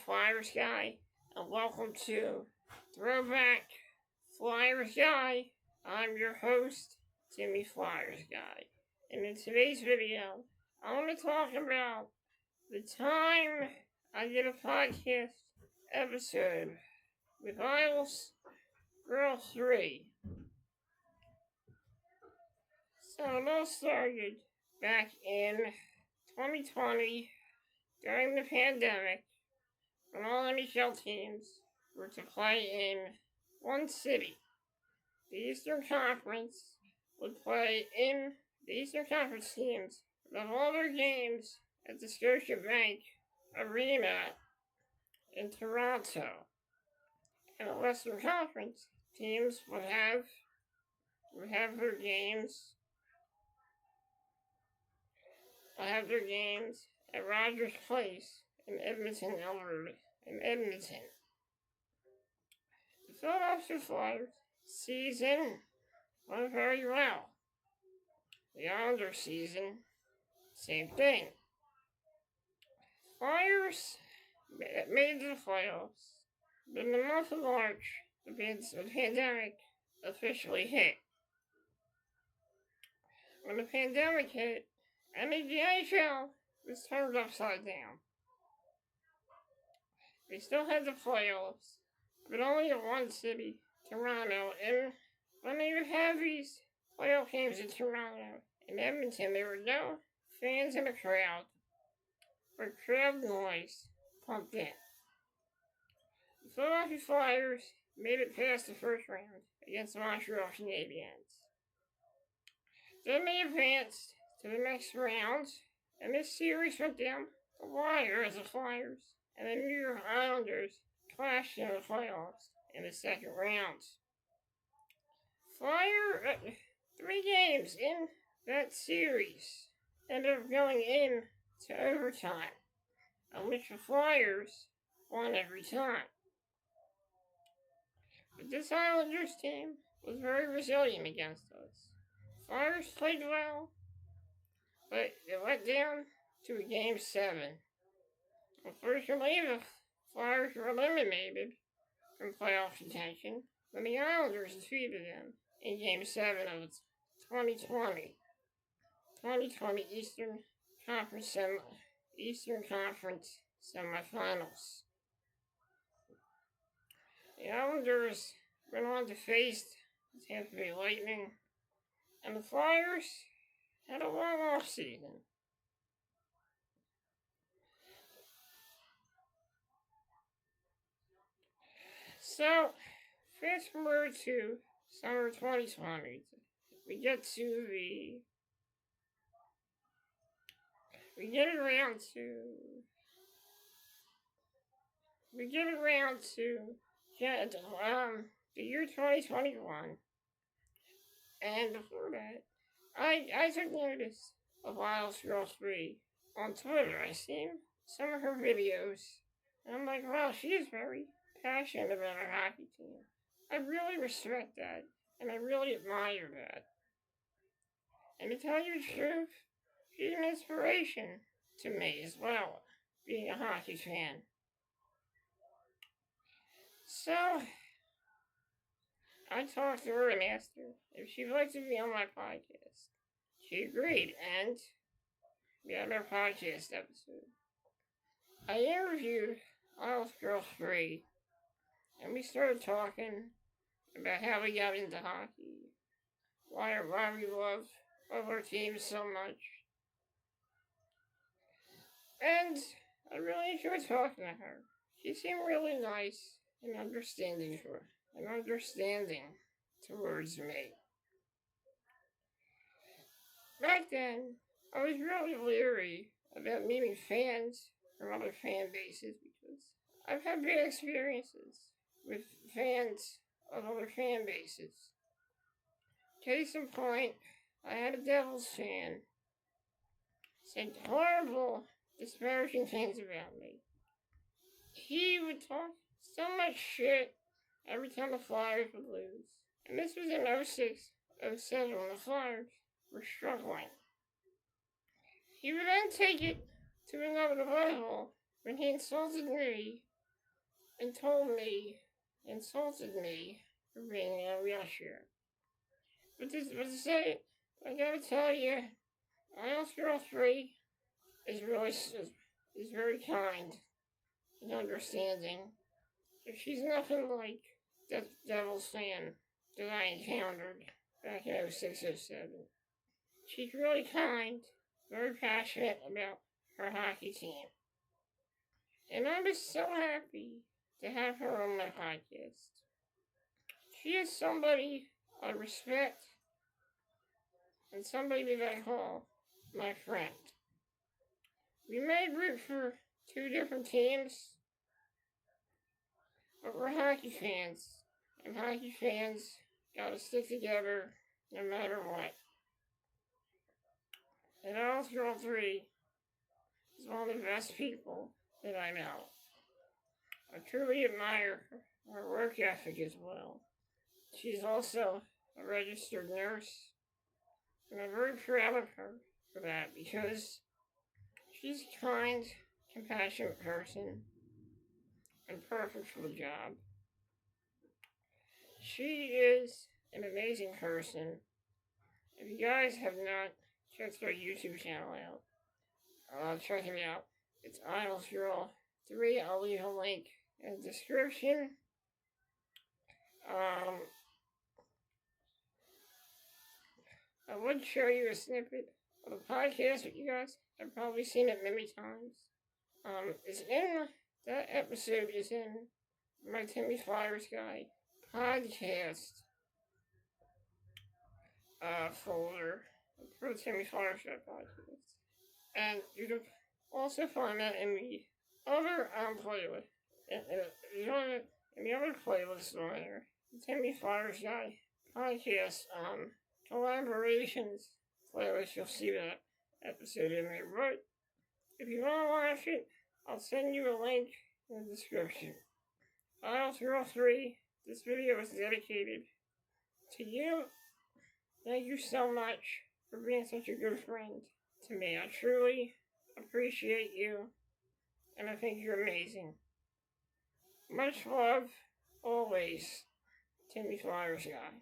Flyersguy, and welcome to Throwback Flyersguy. I'm your host, Flyersguy, and in today's video, I want to talk about the time I did a podcast episode with Isles Girl 3. So it all started back in 2020 during the pandemic when all NHL teams were to play in one city. The Eastern Conference would play in the Eastern Conference teams would have all their games at the Scotiabank Arena in Toronto. And the Western Conference teams would have their games at Rogers Place in Edmonton, Alberta. The Philadelphia Flyers season went very well. The Islanders season, same thing. Flyers made the playoffs, but in the month of March, the pandemic officially hit. When the pandemic hit, the NHL was turned upside down. They still had the playoffs, but only in one city, Toronto, and when they would have these playoff games in Toronto and Edmonton, there were no fans in the crowd, but crowd noise pumped in. The Philadelphia Flyers made it past the first round against the Montreal Canadiens. Then they advanced to the next round, and this series went down the wire as the Flyers and the New York Islanders clashed in the playoffs in the second round. Three games in that series ended up going in to overtime, in which the Flyers won every time. But this Islanders team was very resilient against us. Flyers played well, but it went down to a Game 7. Unfortunately, the Flyers were eliminated from playoff contention when the Islanders defeated them in Game 7 of 2020 Eastern Conference semifinals. The Islanders went on to face the Tampa Bay Lightning, and the Flyers had a long off season. So, fast forward to summer 2020. We get around to the year 2021, and before that, I took notice of Isles Girl 3 on Twitter. I seen some of her videos, and I'm like, wow, she is very passionate about her hockey team. I really respect that, and I really admire that. And to tell you the truth, she's an inspiration to me as well, being a hockey fan. So, I talked to her and asked her if she'd like to be on my podcast. She agreed, and we had our podcast episode. I interviewed Isles Girl 3, and we started talking about how we got into hockey, why we love our team so much. And I really enjoyed talking to her. She seemed really nice and understanding towards me. Back then, I was really leery about meeting fans from other fan bases because I've had bad experiences with fans of other fan bases. Case in point, I had a Devils fan said horrible, disparaging things about me. He would talk so much shit every time the Flyers would lose. And this was in 06-07 when the Flyers were struggling. He would then take it to another level when he insulted me and told me, insulted me for being in a wheelchair. But to say, I gotta tell you, Isles Girl 3 is very kind and understanding. She's nothing like the Devil's fan that I encountered back in 06-07. She's really kind, very passionate about her hockey team. And I'm just so happy to have her on my podcast. She is somebody I respect and somebody that I call my friend. We may root for two different teams, but we're hockey fans, and hockey fans gotta stick together no matter what. And Isles Girl 3 is one of the best people that I know. I truly admire her work ethic as well. She's also a registered nurse, and I'm very proud of her for that because she's a kind, compassionate person and perfect for the job. She is an amazing person. If you guys have not checked her YouTube channel out, check it out. It's Isles Girl 3. I'll leave a link in the description. I would show you a snippet of the podcast with you guys. I've probably seen it many times. That episode is in my Throwback Flyersguy podcast folder for the Throwback Flyersguy podcast. And you can also find that in the other playlist. In the other playlist on there, the Throwback Flyersguy podcast collaborations playlist, you'll see that episode in there. But if you want to watch it, I'll send you a link in the description. Isles Girl 3, this video is dedicated to you. Thank you so much for being such a good friend to me. I truly appreciate you, and I think you're amazing. Much love, always, Throwback Flyersguy.